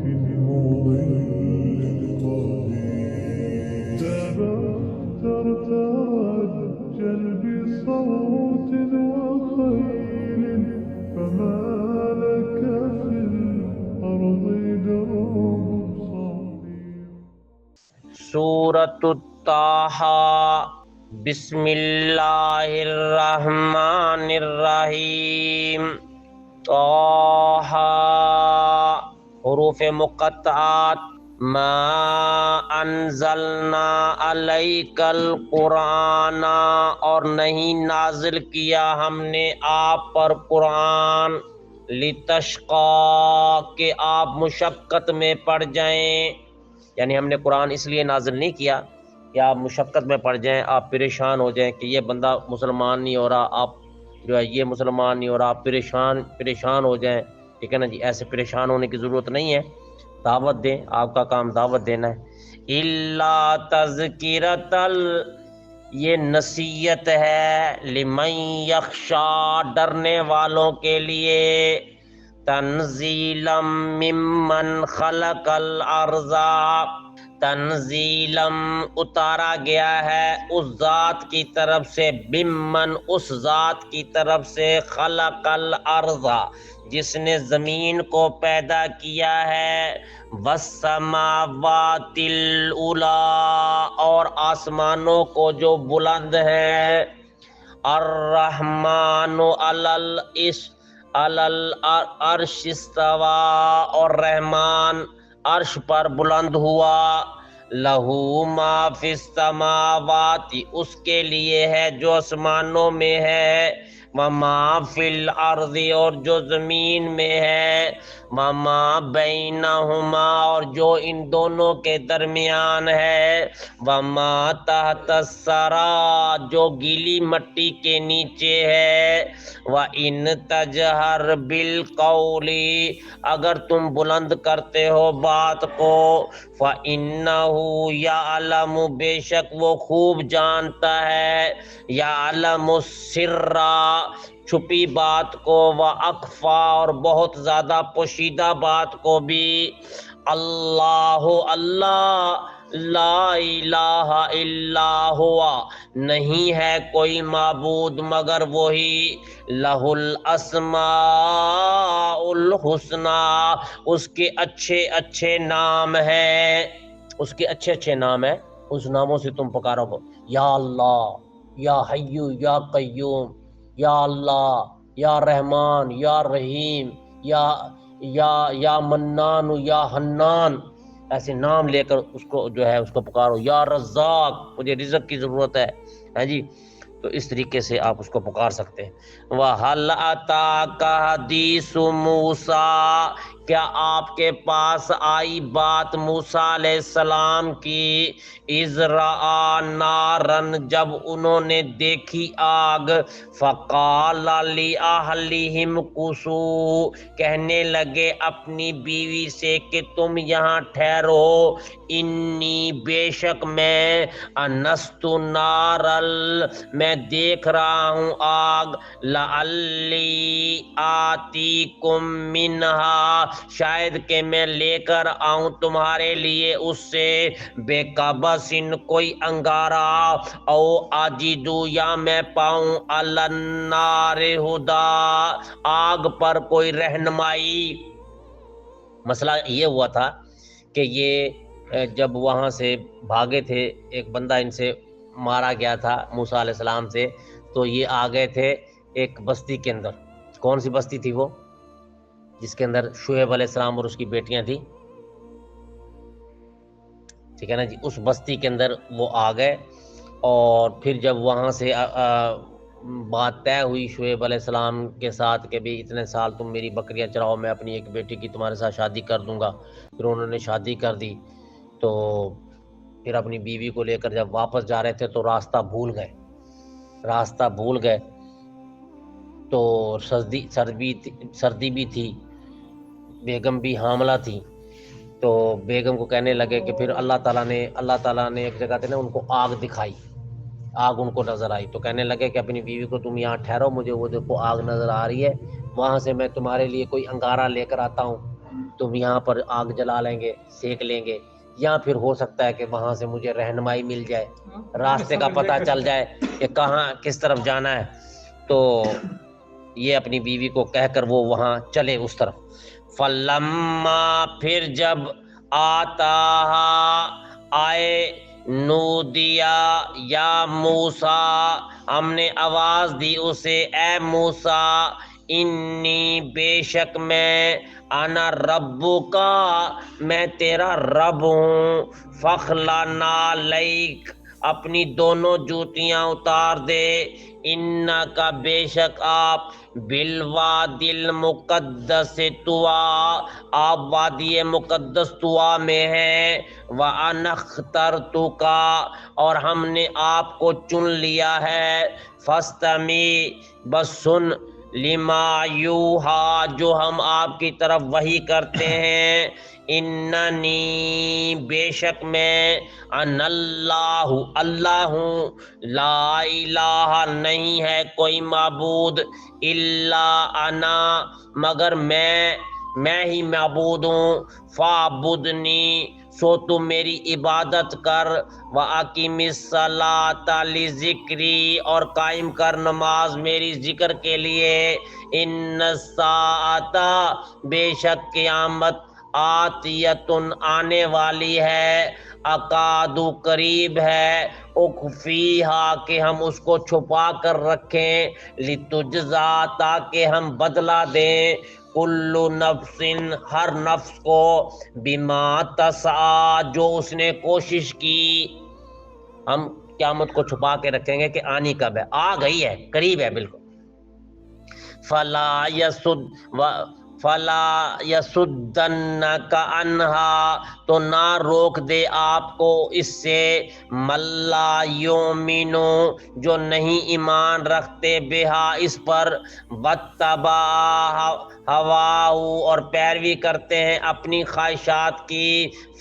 مضل قريب ترتجل بصوت وخيل فما لك في الأرض درب صغير. سورۃ الطٰہٰ بسم اللہ الرحمن الرحیم. طٰہٰ حروف مقطعات. ما انزلنا علیک القرآن، اور نہیں نازل کیا ہم نے آپ پر قرآن، لتشقیٰ کہ آپ مشقت میں پڑ جائیں. یعنی ہم نے قرآن اس لیے نازل نہیں کیا کہ آپ مشقت میں پڑ جائیں، آپ پریشان ہو جائیں کہ یہ بندہ مسلمان نہیں ہو رہا، آپ جو ہے یہ مسلمان نہیں ہو رہا، آپ پریشان ہو جائیں. ٹھیک ہے نا جی، ایسے پریشان ہونے کی ضرورت نہیں ہے. دعوت دیں، آپ کا کام دعوت دینا ہے. الا تذکرۃ، یہ نصیحت ہے، لمن یخشی، ڈرنے والوں کے لیے. تنزیلا ممن خلق الارض، تنزیلم اتارا گیا ہے اس ذات کی طرف سے، ممن اس ذات کی طرف سے، خلق الارض جس نے زمین کو پیدا کیا ہے، والسماوات العلی اور آسمانوں کو جو بلند ہے، الرحمن علی العرش استویٰ اور رحمان عرش پر بلند ہوا. لہو ما فی السماوات، اس کے لیے ہے جو آسمانوں میں ہے، وما فی الارض اور جو زمین میں ہے، وما بینہما اور جو ان دونوں کے درمیان ہے، وما تحت الثری جو گیلی مٹی کے نیچے ہے، وَإِن تَجْهَرْ بِالْقَوْلِ اگر تم بلند کرتے ہو بات کو، فَإِنَّهُ يَعْلَمُ بے شک وہ خوب جانتا ہے، يَعْلَمُ السِّرَّ چھپی بات کو، وَأَخْفَى اور بہت زیادہ پوشیدہ بات کو بھی. اللہ لا الہ الا ہوا نہیں ہے کوئی معبود مگر وہی، لہ الاسماء الحسنی اس کے اچھے اچھے نام ہیں، اس کے اچھے اچھے نام ہیں، اس ناموں سے تم پکارو گو. یا اللہ، یا حی یا قیوم، یا اللہ، یا رحمان، یا رحیم، یا منان، یا حنان، ایسے نام لے کر اس کو جو ہے اس کو پکارو. یا رزاق، مجھے رزق کی ضرورت ہے جی. تو اس طریقے سے آپ اس کو پکار سکتے ہیں. وَهَلْ أَتَاكَ حَدِيثُ مُوسَىٰ کیا آپ کے پاس آئی بات موسیٰ علیہ السلام کی، اِذْ رَأَىٰ نَارًا جب انہوں نے دیکھی آگ، فَقَالَ لِأَهْلِهِمْ امْكُثُوا کہنے لگے اپنی بیوی سے کہ تم یہاں ٹھہرو، انی بے شک میں، انست نارا میں دیکھ رہا ہوں آگ، لعلی آتیکم منہا شاید کہ میں لے کر آؤں تمہارے لیے اس سے، بے قبس کوئی انگارہ، او اجدو یا میں پاؤں، علی النار ہدا آگ پر کوئی رہنمائی. مسئلہ یہ ہوا تھا کہ یہ جب وہاں سے بھاگے تھے، ایک بندہ ان سے مارا گیا تھا موسیٰ علیہ السلام سے، تو یہ آ گئے تھے ایک بستی کے اندر. کون سی بستی تھی وہ؟ جس کے اندر شعیب علیہ السلام اور اس کی بیٹیاں تھیں. ٹھیک ہے نا جی، اس بستی کے اندر وہ آ گئے، اور پھر جب وہاں سے بات طے ہوئی شعیب علیہ السلام کے ساتھ کہ بھی اتنے سال تم میری بکریاں چراؤ، میں اپنی ایک بیٹی کی تمہارے ساتھ شادی کر دوں گا. پھر انہوں نے شادی کر دی. تو پھر اپنی بیوی کو لے کر جب واپس جا رہے تھے تو راستہ بھول گئے. تو سردی بھی تھی، بیگم بھی حاملہ تھی. تو بیگم کو کہنے لگے کہ پھر اللہ تعالیٰ نے ایک جگہ تھے نا ان کو آگ دکھائی، آگ ان کو نظر آئی. تو کہنے لگے کہ اپنی بیوی کو تم یہاں ٹھہرو، مجھے وہ دیکھو آگ نظر آ رہی ہے، وہاں سے میں تمہارے لیے کوئی انگارہ لے کر آتا ہوں. تم یہاں پر آگ جلا لیں گے، سیک لیں گے، یا پھر ہو سکتا ہے کہ وہاں سے مجھے رہنمائی مل جائے، راستے کا پتہ چل جائے کہ کہاں کس طرف جانا ہے۔ تو یہ اپنی بیوی کو کہہ کر وہ وہاں چلے اس طرف۔ فلما پھر جب آتا آئے نودیا یا موسیٰ ہم نے آواز دی اسے اے موسیٰ انی بے شک میں انا ربو کا میں تیرا رب ہوں فخلعنا علیک اپنی دونوں جوتیاں اتار دے انکا بے شک آپ بالوادی المقدس طوا آپ وادی مقدس طوا میں ہیں وَأَنَا اخْتَرْتُكَ اور ہم نے آپ کو چن لیا ہے فَاسْتَمِعْ بس سن لما یوحا جو ہم آپ کی طرف وحی کرتے ہیں اننی بے شک میں ان اللہ اللہ ہوں لا الہ نہیں ہے کوئی معبود الا انا مگر میں ہی معبود ہوں فاعبدنی سو تم میری عبادت کر وَأَقِمِ الصَّلَاةَ لِذِكْرِي اور قائم کر نماز میری ذکر کے لیے ان الساعۃ بے شک قیامت آتیتن آنے والی ہے اکادو قریب ہے اخفیہا کہ ہم اس کو چھپا کر رکھیں لتجزا تاکہ ہم بدلہ دیں کل نفس ہر نفس کو بما تسعی جو اس نے کوشش کی۔ ہم قیامت کو چھپا کے رکھیں گے کہ آنی کب ہے، آ گئی ہے، قریب ہے بالکل۔ فلا یصدنک عنہا تو نہ روک دے آپ کو اس سے ملا یؤمنو جو نہیں ایمان رکھتے بہا اس پر واتبع ہواہ اور پیروی کرتے ہیں اپنی خواہشات کی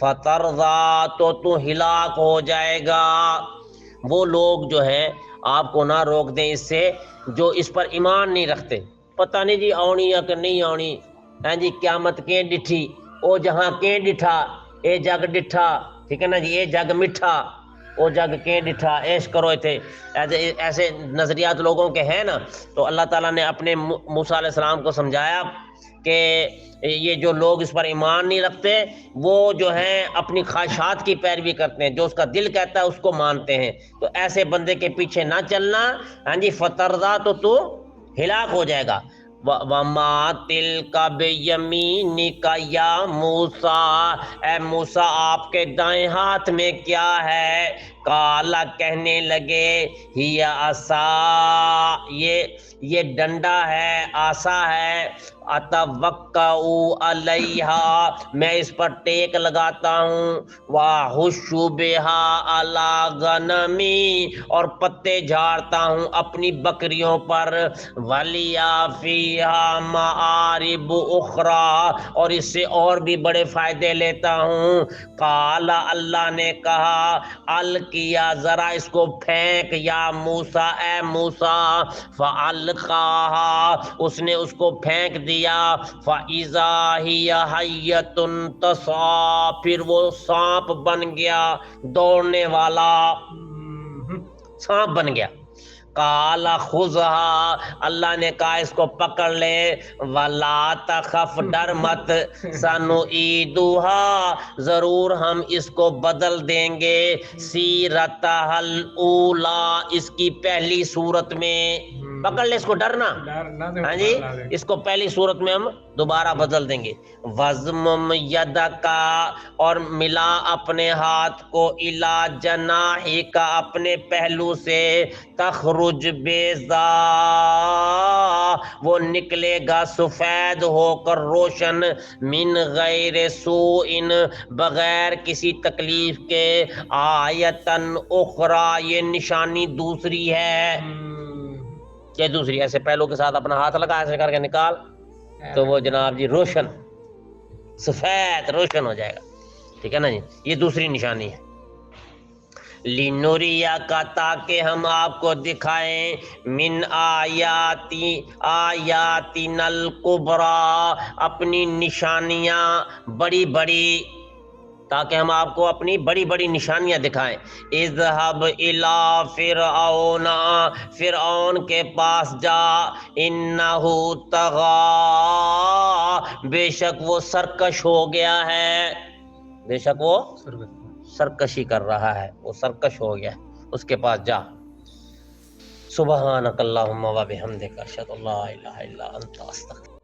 فترضا تو ہلاک ہو جائے گا۔ وہ لوگ جو ہیں آپ کو نہ روک دیں اس سے جو اس پر ایمان نہیں رکھتے، پتہ نہیں جی آنی یا کہ نہیں آنی، ہاں جی قیامت کیں ڈٹھی او جہاں کیں ڈٹھا اے جگ ڈٹھا، ٹھیک ہے نا جی، اے جگ مٹھا او جگ کیں ڈٹھا عیش کرو تھے، ایسے نظریات لوگوں کے ہیں نا۔ تو اللہ تعالیٰ نے اپنے موسیٰ علیہ السلام کو سمجھایا کہ یہ جو لوگ اس پر ایمان نہیں رکھتے وہ جو ہیں اپنی خواہشات کی پیروی کرتے ہیں، جو اس کا دل کہتا ہے اس کو مانتے ہیں، تو ایسے بندے کے پیچھے نہ چلنا، ہاں جی فترضا تو ہلاک ہو جائے گا۔ وَمَا تِلْكَ بِيَمِينِكَ یا موسیٰ اے موسیٰ آپ کے دائیں ہاتھ میں کیا ہے؟ قالا کہنے لگے ہی عصا یہ ڈنڈا ہے، عصا ہے، اتوکا علیہا میں اس پر ٹیک لگاتا ہوں، واہش بہا علی غنمی اور پتے جھاڑتا ہوں اپنی بکریوں پر، ولیا فیہا معارب اخری اور اس سے اور بھی بڑے فائدے لیتا ہوں۔ قال اللہ نے کہا القیا ذرا اس کو پھینک یا موسیٰ اے موسیٰ، فالقاہا اس نے اس کو پھینک دیا، فاذا ہی حیۃ تسعیٰ پھر وہ سانپ بن گیا دوڑنے والا، سانپ بن گیا۔ قال خذها اللہ نے کہا اس کو پکڑ لے، ولا تخف ڈر مت، سنعیدها ضرور ہم اس کو بدل دیں گے، سیرتها الاولی اس کی پہلی صورت میں، پکڑ لے اس کو ڈرنا، ہاں جی اس کو پہلی صورت میں ہم دوبارہ بدل دیں گے۔ وَضْمُمْ يَدَكَ اور ملا اپنے ہاتھ کو اِلَى جَنَاحِكَ اپنے پہلو سے، تخرج بیضاء وہ نکلے گا سفید ہو کر روشن، من غیر سوء بغیر کسی تکلیف کے، آیتن اخری یہ نشانی دوسری ہے، یہ دوسری ایسے پہلو کے ساتھ اپنا ہاتھ لگا ایسے کر کے نکال تو وہ جناب جی روشن سفید روشن ہو جائے گا، ٹھیک ہے نا جی، یہ دوسری نشانی ہے۔ لِنُرِيَكَ تاکہ ہم آپ کو دکھائیں من آیاتنا الکبریٰ اپنی نشانیاں بڑی بڑی، تاکہ ہم آپ کو اپنی بڑی بڑی نشانیاں دکھائیں۔ اذهب الى فرعون فرعون کے پاس جا، انہ طغى بے شک وہ سرکش ہو گیا ہے، بے شک وہ سرکشی کر رہا ہے، وہ سرکش ہو گیا ہے، اس کے پاس جا۔ سبحانک اللہم و بحمدک اشہد ان لا الہ الا انت استغفرک۔